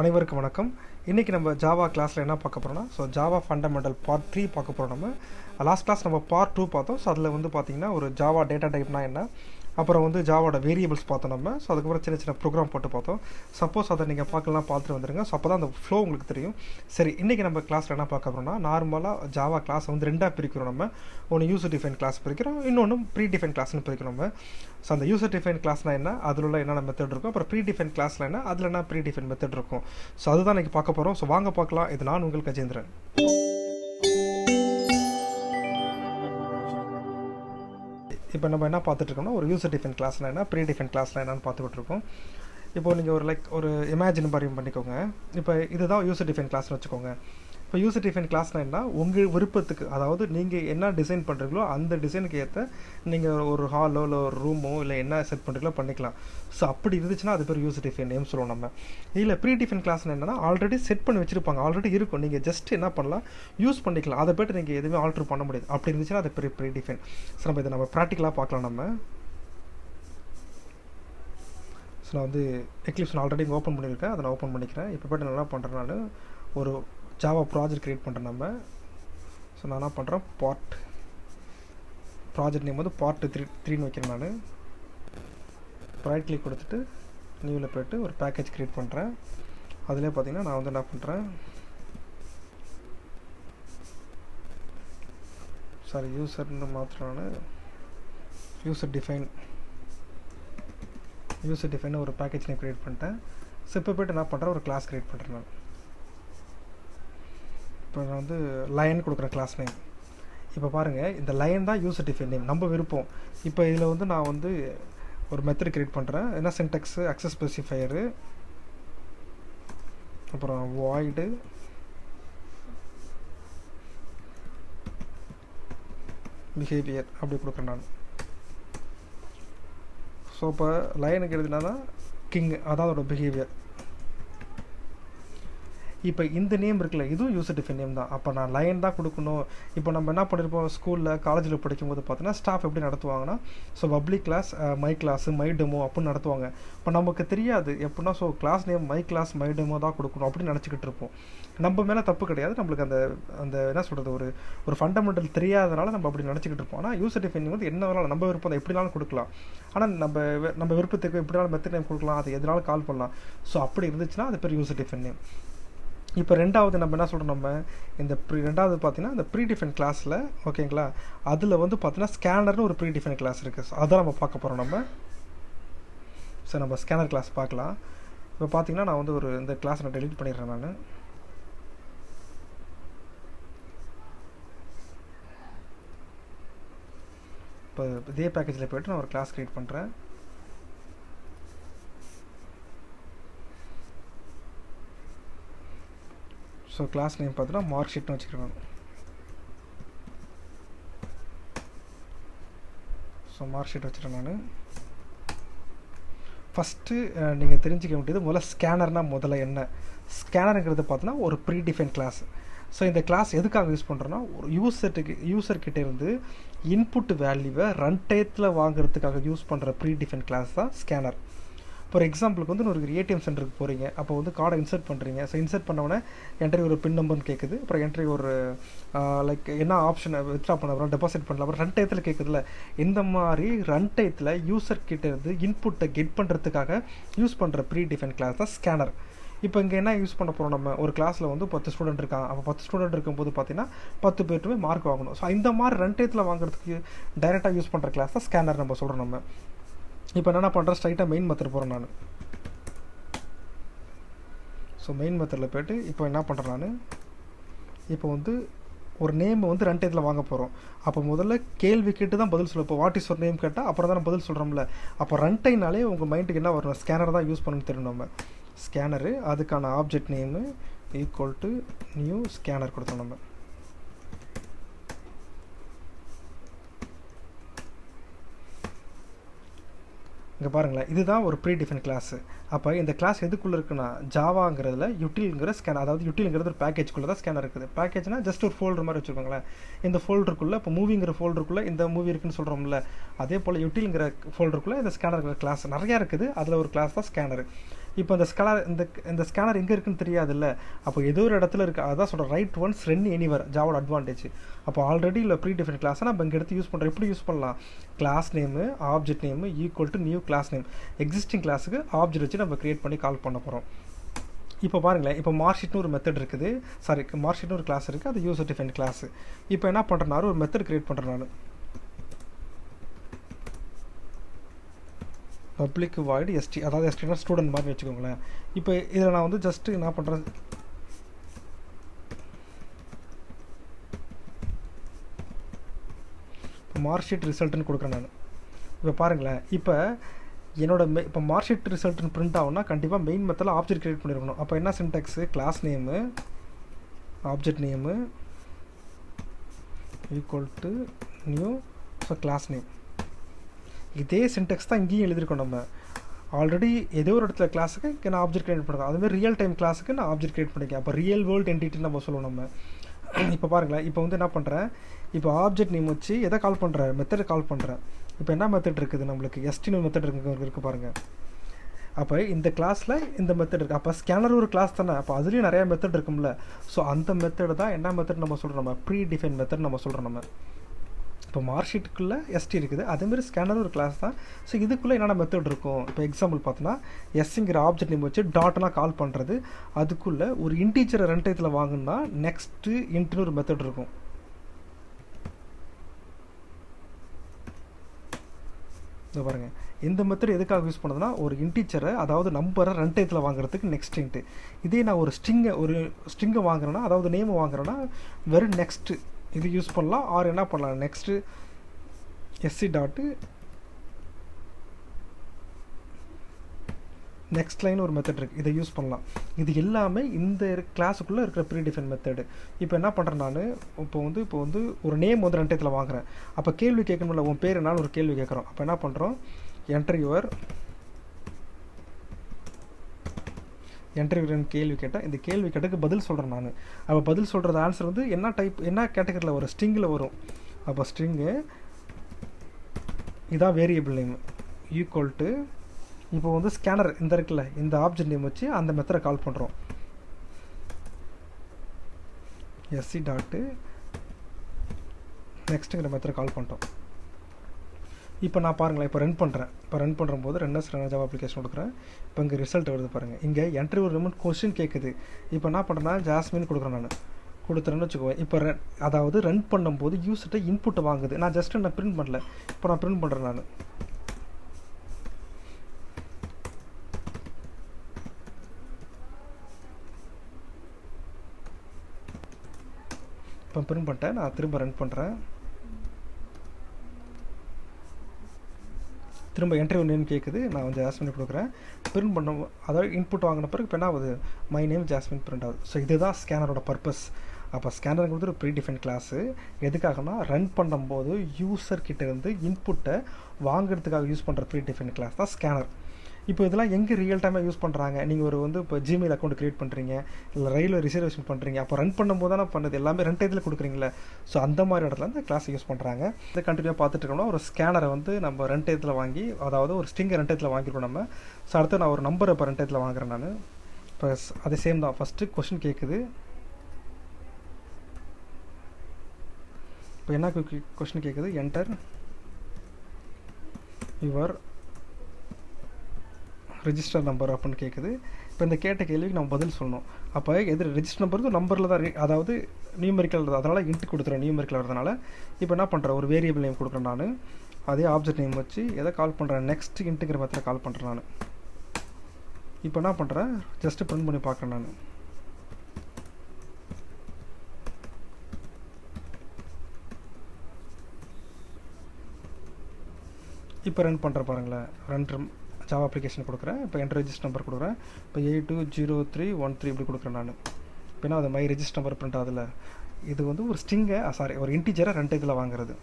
அனைவருக்கும் வணக்கம். இன்றைக்கி நம்ம ஜாவா கிளாஸில் என்ன பார்க்க போகிறோம்னா, ஜாவா ஃபண்டமெண்டல் பார்ட் 3 பார்க்க போகிறோம். நம்ம லாஸ்ட் கிளாஸ் நம்ம பார்ட் 2 பார்த்தோம். அதில் வந்து பார்த்திங்கன்னா ஒரு ஜாவா டேட்டா டைப்னா என்ன, அப்புறம் வந்து ஜாவோட வேரியபிள்ஸ் பார்த்தோம் நம்ம. அதுக்கப்புறம் சின்ன சின்ன ப்ரோக்ராம் போட்டு பார்த்தோம். சப்போஸ் அதை நீங்கள் பார்க்கலாம் பார்த்துட்டு வந்துடுங்க. அப்போ தான் அந்த ஃப்ளோ உங்களுக்கு தெரியும். சரி, இன்றைக்கி நம்ம கிளாஸில் என்ன பார்க்க போகிறோம்னா, நார்மலாக ஜாவா கிளாஸை வந்து ரெண்டாக பிரிக்கிறோம் நம்ம. ஒன்று யூசர் டிஃபைன் கிளாஸ் பிரிக்கிறோம், இன்னொன்று ப்ரீ டிஃபைன் கிளாஸ்னு பிரிக்கிறோம் நம்ம. அந்த யூசர் டிஃபைன் கிளாஸ்னால் என்ன, அதில் உள்ள என்னென்ன மெத்தட் இருக்கும், அப்புறம் ப்ரீ டிஃபைன் கிளாஸில் என்ன, அதில் என்ன ப்ரீ டிஃபைன் மெத்தட் இருக்கும். அதுதான் இன்றைக்கி பார்க்க போகிறோம். வாங்க பார்க்கலாம். இது நான் உங்கள் கஜேந்திரன். இப்போ நம்ம என்ன பார்த்துட்ருக்கோம்னா, ஒரு யூசர் டிஃபைன் கிளாஸ்னால் என்ன, ப்ரீ டிஃபைன் கிளாஸ்னால் என்னன்னு பார்த்துக்கிட்டு இருக்கோம். இப்போ நீங்கள் ஒரு இமேஜின் மாதிரி பண்ணிக்கோங்க. இப்போ இதுதான் யூசர் டிஃபைன் கிளாஸ்னு வச்சுக்கோங்க. இப்போ யூசர் டிஃபைன் கிளாஸ்னால் என்ன, உங்கள் விருப்பத்துக்கு, அதாவது நீங்கள் என்ன டிசைன் பண்ணுறீங்களோ அந்த டிசைனுக்கு ஏற்ற நீங்கள் ஒரு ஹாலோ இல்லை ஒரு ரூமோ இல்லை என்ன செட் பண்ணுறீங்களோ பண்ணிக்கலாம். அப்படி இருந்துச்சுன்னா அது பேர் யூசர் டிஃபைன் நேம் சொல்லுவோம் நம்ம. இல்லை ப்ரீ டிஃபைன் கிளாஸ்னால் என்னென்னா, ஆல்ரெடி செட் பண்ணி வச்சுருப்பாங்க, ஆல்ரெடி இருக்கும், நீங்கள் ஜஸ்ட் என்ன பண்ணலாம், யூஸ் பண்ணிக்கலாம். அதை போய்ட்டு நீங்கள் எதுவுமே ஆல்ட்ரு பண்ண முடியாது. அப்படி இருந்துச்சுன்னா அது ப்ரீ டிஃபைன். நம்ம இதை நம்ம ப்ராக்டிக்கலாக பார்க்கலாம் நம்ம. நான் வந்து எக்லிப்ஸ் ஆல்ரெடி இங்கே ஓப்பன் பண்ணியிருக்கேன், அதை நான் ஓப்பன் பண்ணிக்கிறேன். இப்போ போய்ட்டு நான் என்ன பண்ணுறேன், நான் ஒரு ஜாவா ப்ராஜெக்ட் க்ரியேட் பண்ணுறேன் நம்ம. நான் என்ன பண்ணுறேன், ப்ராஜெக்ட் நேம் வந்து பார்ட் 3ன்னு வைக்கிறேன். நான் ரைட் கிளிக் கொடுத்துட்டு நியூவில் போய்ட்டு ஒரு பேக்கேஜ் க்ரியேட் பண்ணுறேன். அதிலே பார்த்தீங்கன்னா நான் வந்து என்ன பண்ணுறேன், யூசர்னு மாத்திரம் நான் யூசர் டிஃபைன் ஒரு பேக்கேஜ் நேம் க்ரியேட் பண்ணிட்டேன். இப்போ போய்ட்டு என்ன பண்ணுறேன், ஒரு கிளாஸ் க்ரியேட் பண்ணுறேன் நான். இப்போ நான் வந்து லைன் கொடுக்குறேன் கிளாஸ் நேம். இப்போ பாருங்கள், இந்த லைன் தான் யூசர் டிஃபைன் நேம், நம்ம விருப்பம். இப்போ இதில் வந்து நான் வந்து ஒரு மெத்தட் க்ரியேட் பண்ணுறேன். என்ன சின்டெக்ஸு, அக்சஸ் ஸ்பெசிஃபையரு, அப்புறம் வாய்டு, பிஹேவியர் அப்படி கொடுக்குறேன் நான். இப்போ லைனுக்கு எழுதினா கிங், அதான் அதோட பிஹேவியர். இப்போ இந்த நேம் இருக்குல்ல, இதுவும் யூசர் டிஃபைன் நேம் தான். அப்போ நான் லைன் தான் கொடுக்கணும். இப்போ நம்ம என்ன பண்ணியிருப்போம், ஸ்கூலில் காலேஜில் படிக்கும்போது பார்த்தீங்கன்னா ஸ்டாஃப் எப்படி நடத்துவாங்கன்னா, public class, my class, my demo அப்படின்னு நடத்துவாங்க. இப்போ நமக்கு தெரியாது எப்படின்னா, class name my class my demo தான் கொடுக்கணும் அப்படின்னு நினச்சிக்கிட்டு இருப்போம். நம்ம மேலே தப்பு கிடையாது, நம்மளுக்கு அந்த என்ன சொல்கிறது, ஒரு ஃபண்டமெண்டல் தெரியாதனால நம்ம அப்படி நினச்சிக்கிட்டு இருப்போம். ஆனால் யூசர் டிஃபைன் நேம் வந்து என்ன வேணாலும் நம்ம விருப்பம் எப்படினாலும் கொடுக்கலாம். ஆனால் நம்ம விருப்பத்துக்கு எப்படினாலும் மெத்தட் நேம் கொடுக்கலாம், அது எதனாலும் கால் பண்ணலாம். அப்படி இருந்துச்சுன்னா அது பேர் யூசர் டிஃபைன் நேம். இப்போ ரெண்டாவது நம்ம என்ன சொல்கிறோம், நம்ம இந்த ரெண்டாவது பார்த்தீங்கன்னா இந்த ப்ரீ டிஃபைன் கிளாஸில், ஓகேங்களா, அதில் வந்து பார்த்தீங்கன்னா ஸ்கேனர்னு ஒரு ப்ரீ டிஃபைன் கிளாஸ் இருக்குது. அதான் நம்ம பார்க்க போகிறோம் நம்ம. நம்ம ஸ்கேனர் கிளாஸ் பார்க்கலாம். இப்போ பார்த்தீங்கன்னா நான் வந்து இந்த கிளாஸை நான் டெலிட் பண்ணிடுறேன் நான். இப்போ இதே பேக்கேஜில் போய்ட்டு நான் ஒரு கிளாஸ் க்ரியேட் பண்ணுறேன். கிளாஸ் நேம் பார்த்தீங்கன்னா மார்க் ஷீட்னு வச்சுக்கிறேன். மார்க் ஷீட் வச்சுக்கிறேன் நான். ஃபஸ்ட்டு நீங்கள் தெரிஞ்சிக்க வேண்டியது, முதல்ல ஸ்கேனர்னால் முதல்ல என்ன, ஸ்கேனருங்கிறது பார்த்தீங்கன்னா ஒரு ப்ரீ டிஃபைன் கிளாஸ். இந்த கிளாஸ் எதுக்காக யூஸ் பண்ணுறோன்னா, ஒரு யூசர்கிட்ட இருந்து இன்புட் வேல்யூவை ரன் டைத்தில் வாங்குறதுக்காக யூஸ் பண்ணுற ப்ரீ டிஃபைன் கிளாஸ் தான் ஸ்கேனர். ஃபார் எக்ஸாம்பிளுக்கு வந்து ஒரு ஏடிஎம் சென்டருக்கு போகிறீங்க, அப்போ வந்து கார்டை இன்சர்ட் பண்ணுறீங்க. இன்சர்ட் பண்ணோடனே என்ட்ரி ஒரு பின் நம்பர்னு கேட்குது, அப்புறம் என்ட்ரி ஒரு என்ன ஆப்ஷனை வித்ட்ரா பண்ண அப்புறம் டெபாசிட் பண்ணலாம், அப்புறம் ரன் டயத்தில் கேட்குதுல. இந்த மாதிரி ரன் டயத்தில் யூசர்கிட்ட இருந்து இன்புட்டை கெட் பண்ணுறதுக்காக யூஸ் பண்ணுற ப்ரீ டிஃபைன் கிளாஸ் தான் ஸ்கேனர். இப்போ இங்கே என்ன யூஸ் பண்ண போகிறோம், நம்ம ஒரு கிளாஸில் வந்து 10 ஸ்டூடெண்ட் இருக்காங்க. அப்போ 10 ஸ்டூடெண்ட் இருக்கும்போது பார்த்தீங்கன்னா 10 பேருமே மார்க் வாங்கணும். இந்த மாதிரி ரன் டயத்தில் வாங்குறதுக்கு டைரெக்டாக யூஸ் பண்ணுற கிளாஸ் தான் ஸ்கேனர் நம்ம சொல்கிறோம் நம்ம. இப்போ என்ன பண்ணுறேன், ஸ்ட்ரைட்டாக மெயின் மெத்தட் போகிறேன் நான். மெயின் மெத்தடில் போய்ட்டு இப்போ என்ன பண்ணுறேன் நான், இப்போ வந்து ஒரு நேம் வந்து ரன் டைத்தில் வாங்க போகிறோம். அப்போ முதல்ல கேள்வி கேட்டு தான் பதில் சொல்லுவோம். இப்போ வாட் இஸ் ஒரு நேம் கேட்டால் அப்புறம் தான் பதில் சொல்கிறோம்ல. அப்போ ரன் டைம்னாலே உங்கள் மைண்டுக்கு என்ன வரணும், ஸ்கேனர் தான் யூஸ் பண்ணணும்னு தெரியும் நம்ம. ஸ்கேனரு, அதுக்கான object name equal to new scanner கொடுத்தோம் நம்ம. இங்கே பாருங்களேன், இதுதான் ஒரு ப்ரீ டிஃபைன் கிளாஸு. அப்போ இந்த கிளாஸ் எதுக்குள்ளே இருக்குன்னா, ஜாவாங்கிறதுல யூட்டில்ங்கிற ஸ்கேனர், அதாவது யூட்டில்ங்கிறது ஒரு பேக்கேஜ்குள்ளே தான் ஸ்கேனர் இருக்குது. பேக்கேஜ்னா ஜஸ்ட் ஒரு ஃபோல்டர் மாதிரி வச்சுருக்கோங்களேன். இந்த ஃபோல்டருக்குள்ளே இப்போ மூவிங்கிற ஃபோல்டருக்குள்ளே இந்த மூவி இருக்குன்னு சொல்கிறோம்ல, அதே போல் யூட்டில்ங்கிற ஃபோல்டருக்குள்ளே இந்த ஸ்கேனருங்கிற கிளாஸ் நிறையா இருக்குது. அதில் ஒரு கிளாஸ் தான் ஸ்கேனர். இப்போ இந்த ஸ்கேனர் எங்கே இருக்குன்னு தெரியாதுல்ல, அப்போ ஏதோ ஒரு இடத்துல இருக்குது. அதான் சொல்கிறேன், ரைட் ஒன்ஸ் ரன் எனிவர் ஜாவோட அட்வான்டேஜ். அப்போ ஆல்ரெடி இல்லை ப்ரீ டிஃபைன் கிளாஸை நம்ம இங்கே எடுத்து யூஸ் பண்ணுறோம். எப்படி யூஸ் பண்ணலாம்? Class name object name equal to new class name. Existing கிளாஸுக்கு ஆப்ஜெக்ட் வச்சு நம்ம க்ரியேட் பண்ணி கால் பண்ண போகிறோம். இப்போ பாருங்களேன், இப்போ மார்க்ஷீட்னு ஒரு மெத்தட் இருக்குது, சாரி மார்க்ஷீட்னு ஒரு கிளாஸ் இருக்குது, அது யூசர் டிஃபைன் கிளாஸு. இப்போ என்ன பண்ணுறேன்னாரு, ஒரு மெத்தட் க்ரியேட் பண்ணுறேன் நான். பப்ளிக் வாய்டு எஸ்டி, அதாவது எஸ்டினா ஸ்டூடெண்ட் மாதிரி வச்சுக்கோங்களேன். இப்போ இதில் நான் வந்து ஜஸ்ட்டு என்ன பண்ணுறேன், மார்க்ஷீட் ரிசல்ட்டுன்னு கொடுக்குறேன் நான். இப்போ பாருங்களேன், இப்போ இப்போ மார்க்ஷீட் ரிசல்ட்னு பிரிண்ட் ஆகும்னா கண்டிப்பாக மெயின் மெத்தடில் ஆப்ஜெக்ட் க்ரியேட் பண்ணியிருக்கணும். அப்போ என்ன syntax, class name object name equal to new class name. இதே சின்டெக்ஸ் தான் இங்கேயும் எழுதியிருக்கோம். நம்ம ஆல்ரெடி ஏதோ ஒரு இடத்துல கிளாஸுக்கு நான் ஆப்ஜெக்ட் க்ரியேட் பண்ணுறோம், அதுமாதிரி ரியல் டைம் கிளாஸுக்கு நான் ஆப்ஜெக்ட் க்ரியேட் பண்ணிக்கேன். அப்போ ரியல் வேர்ல்டு என்டிட்டின்னு நம்ம சொல்லுவோம் நம்ம. இப்போ பாருங்களேன், இப்போ வந்து என்ன பண்ணுறேன், இப்போ ஆப்ஜெக்ட் நேம் வச்சு எதை கால் பண்ணுறேன், மெத்தட் கால் பண்ணுறேன். இப்போ என்ன மெத்தட் இருக்குது நம்மளுக்கு, எஸ்டின்னு மெத்தட் இருக்குது பாருங்கள். அப்போ இந்த கிளாஸில் இந்த மெத்தட் இருக்குது. அப்போ ஸ்கேனர் ஒரு கிளாஸ் தானே, அப்போ அதுலேயும் நிறையா மெத்தட் இருக்கும்ல. ஸோ அந்த மெத்தட் தான் என்ன மெத்தட் நம்ம சொல்கிறோம், நம்ம ப்ரீ டிஃபைன் மெத்தட் நம்ம சொல்கிறோம் நம்ம. இப்போ மார்க்ஷீட்டுக்குள்ளே எஸ்டி இருக்குது, அதேமாதிரி ஸ்கேனர் ஒரு கிளாஸ் தான். ஸோ இதுக்குள்ளே என்னென்ன மெத்தட் இருக்கும், இப்போ எக்ஸாம்பிள் பார்த்தோன்னா எஸ்ங்கிற ஆப்ஜெக்ட் நேம் வச்சு டாட்லாம் கால் பண்ணுறது. அதுக்குள்ளே ஒரு இன்டீஜரை ரன் டைத்தில் வாங்கினா நெக்ஸ்ட்டு இன்ட்னு ஒரு மெத்தட் இருக்கும். இதை பாருங்கள், இந்த மெத்தட் எதுக்காக யூஸ் பண்ணுறதுனா ஒரு இன்டீஜரை, அதாவது நம்பரை ரன் டைத்தில் வாங்குறதுக்கு நெக்ஸ்ட் இன்ட்டு. இதே நான் ஒரு ஸ்ட்ரிங்கை வாங்குறேன்னா, அதாவது நேமை வாங்குறேன்னா வெறும் நெக்ஸ்ட்டு இது யூஸ் பண்ணலாம். ஆர் என்ன பண்ணலாம், next SC dot next line ஒரு மெத்தட் இருக்குது, இதை யூஸ் பண்ணலாம். இது எல்லாமே இந்த கிளாஸுக்குள்ளே இருக்கிற ப்ரீ டிஃபைன் மெத்தடு. இப்போ என்ன பண்ணுறேன் நான், இப்போ வந்து ஒரு நேம் வந்து ரெண்டத்தில் வாங்குறேன். அப்போ கேள்வி கேட்கணும்ல, உன் பேர் என்னாலும் ஒரு கேள்வி கேட்குறோம். அப்போ என்ன பண்ணுறோம், என்டர் யுவர் கேள்வி கேட்டால் இந்த கேள்வி கேட்டதுக்கு பதில் சொல்கிறேன் நான். அப்போ பதில் சொல்கிறது ஆன்சர் வந்து என்ன டைப், என்ன கேட்டகரியில் வரும், ஸ்ட்ரிங்கில் வரும். அப்போ ஸ்ட்ரிங்கு இதான் வேரியபிள் நேம் ஈக்குவல் டு, இப்போ வந்து ஸ்கேனர் இந்த இருக்குல்ல, இந்த ஆப்ஜெக்ட் நேம் வச்சு அந்த மெத்தடை கால் பண்ணுறோம். எஸ்சி டாட்டு நெக்ஸ்ட்டுங்கிற மெத்தடை கால் பண்ணிட்டோம். இப்போ நான் பாருங்களேன், இப்போ ரன் பண்ணுறேன். இப்போ ரன் பண்ணும்போது ரன்னர்ஸ் ஜாவா அப்ளிகேஷன் கொடுக்குறேன். இப்போ இங்கே ரிசல்ட் வருது பாருங்கள், இங்கே என்ட்ரி ஒரு ரிமோட் கொஸ்டின் கேட்குது. இப்போ என்ன பண்ணுறேன்னா ஜாஸ்மின் கொடுக்குறேன் நான், கொடுத்துறேன்னு வச்சுக்குவேன். இப்போ அதாவது ரன் பண்ணும்போது யூஸ்கிட்ட இன்புட்டை வாங்குது. நான் ஜஸ்ட்டு நான் பிரிண்ட் பண்ணல, இப்போ நான் பிரிண்ட் பண்ணுறேன் நான். இப்போ பிரிண்ட் பண்ணிட்டேன், நான் திரும்ப ரன் பண்ணுறேன். திரும்ப என்ட்ரி ஒரு நேம் கேட்குது, நான் வந்து ஜாஸ்மின் கொடுக்குறேன். பிரிண்ட் பண்ண, அதாவது இன்புட் வாங்கின பிறகு இப்போ என்ன ஆகுது, மை நேம் ஜாஸ்மின் பிரிண்ட் ஆகுது. ஸோ இதுதான் ஸ்கேனரோட பர்பஸ். அப்போ ஸ்கேனருங்கிறது ஒரு ப்ரீ டிஃபைன் கிளாஸு. எதுக்காகனா ரன் பண்ணும்போது யூசர்கிட்ட இருந்து இன்புட்டை வாங்குறதுக்காக யூஸ் பண்ணுற ப்ரீ டிஃபைன் கிளாஸ் தான் ஸ்கேனர். இப்போ இதெல்லாம் எங்கே ரியல் டைமாக யூஸ் பண்ணுறாங்க, நீங்கள் ஒரு வந்து இப்போ ஜிமெயில் அக்கௌண்ட் க்ரியேட் பண்ணுறீங்க, இல்லை ரயில்வே ரிசர்வேஷன் பண்ணுறீங்க, அப்போ ரன் பண்ணும்போது தானே பண்ணுது, எல்லாமே ரன் டைத்தில் கொடுக்குறீங்களே. ஸோ அந்த மாதிரி இடத்துல இந்த கிளாஸ் யூஸ் பண்ணுறாங்க. இதை கண்டினியூவாக பார்த்துட்டு இருக்கோம்னா, ஒரு ஸ்கேனரை வந்து நம்ம ரன் டைத்தில் வாங்கி, அதாவது ஒரு ஸ்ட்ரிங்கை ரன் டைத்தில் வாங்கிருக்கோம் நம்ம. ஸோ அடுத்து நான் ஒரு நம்பரை இப்போ ரன் டைத்தில் வாங்குறேன் நான். இப்போ அதே சேம் தான், ஃபஸ்ட்டு கொஸ்டின் கேட்குது. இப்போ என்ன கொஸ்டின் கேட்குது, என்டர் யுவர் ரெஜிஸ்டர் நம்பர் அப்படின்னு கேட்குது. இப்போ இந்த கேட்ட கேள்விக்கு நம்ம பதில் சொல்லணும். அப்போ எது ரெஜிஸ்டர் நம்பர் நம்பரில் தான், அதாவது நியூமெரிக்கல், அதனால் இன்ட்டு கொடுத்துறேன் நியூமெரிக்கல் வரதுனால. இப்போ என்ன பண்ணுறேன், ஒரு வேரியபிள் நேம் கொடுக்குறேன் நான். அதே ஆப்ஜெக்ட் நேம் வச்சு எதை கால் பண்ணுறேன், நெக்ஸ்ட் இன்ட்டுங்கிற மெத்தடை கால் பண்ணுறேன் நான். இப்போ என்ன பண்ணுறேன், ஜஸ்ட்டு பிரிண்ட் பண்ணி பார்க்குறேன் நான். இப்போ ரன் பண்ணுற பாருங்களேன், ரன் ஜாவா அப்ளிகேஷன் கொடுக்குறேன். இப்போ என்டர் ரெஜிஸ்டர் நம்பர் கொடுக்குறேன். இப்போ 820313 இப்படி கொடுக்குறேன் நான். இப்போ அது மை ரெஜிஸ்டர் நம்பர் பிரிண்ட் ஆகுதுல. இது வந்து ஒரு ஸ்ட்ரிங்கை, சாரி ஒரு இன்டிஜரை ரன் டைத்தில் வாங்குறது.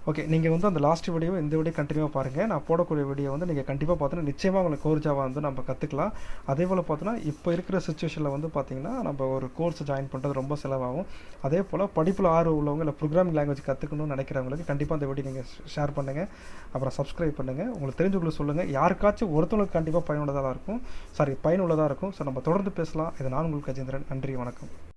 ஓகே, நீங்கள் வந்து அந்த லாஸ்ட் வீடியோ இந்த வீடியோ கண்டினியூவாக பாருங்கள். நான் போடக்கூடிய வீடியோ வந்து நீங்கள் கண்டிப்பாக பார்த்தோன்னா நிச்சயமாக உங்களுக்கு கோர் ஜாவா வந்து நம்ம கற்றுக்கலாம். அதே போல் பார்த்தோன்னா இப்போ இருக்கிற சுச்சுவேஷனில் வந்து பார்த்திங்கன்னா நம்ம ஒரு கோர்ஸ் ஜாயின் பண்ணுறது ரொம்ப செலவாகும். அதே போல் படிப்பில் ஆர்வம் உள்ளவங்க இல்லை ப்ரோக்ராமிங் லாங்குவேஜ் கற்றுக்கணும்னு நினைக்கிறவங்களுக்கு கண்டிப்பாக அந்த வீடியோ நீங்கள் ஷேர் பண்ணுங்கள். அப்புறம் சப்ஸ்கிரைப் பண்ணுங்கள். உங்களுக்கு தெரிஞ்சவங்களுக்கு சொல்லுங்கள். யாருக்காச்சும் ஒருத்தவங்களுக்கு கண்டிப்பாக பயனுள்ளதாக இருக்கும். ஸோ நம்ம தொடர்ந்து பேசலாம். இது நான் உங்களுக்கு கஜேந்திரன். நன்றி, வணக்கம்.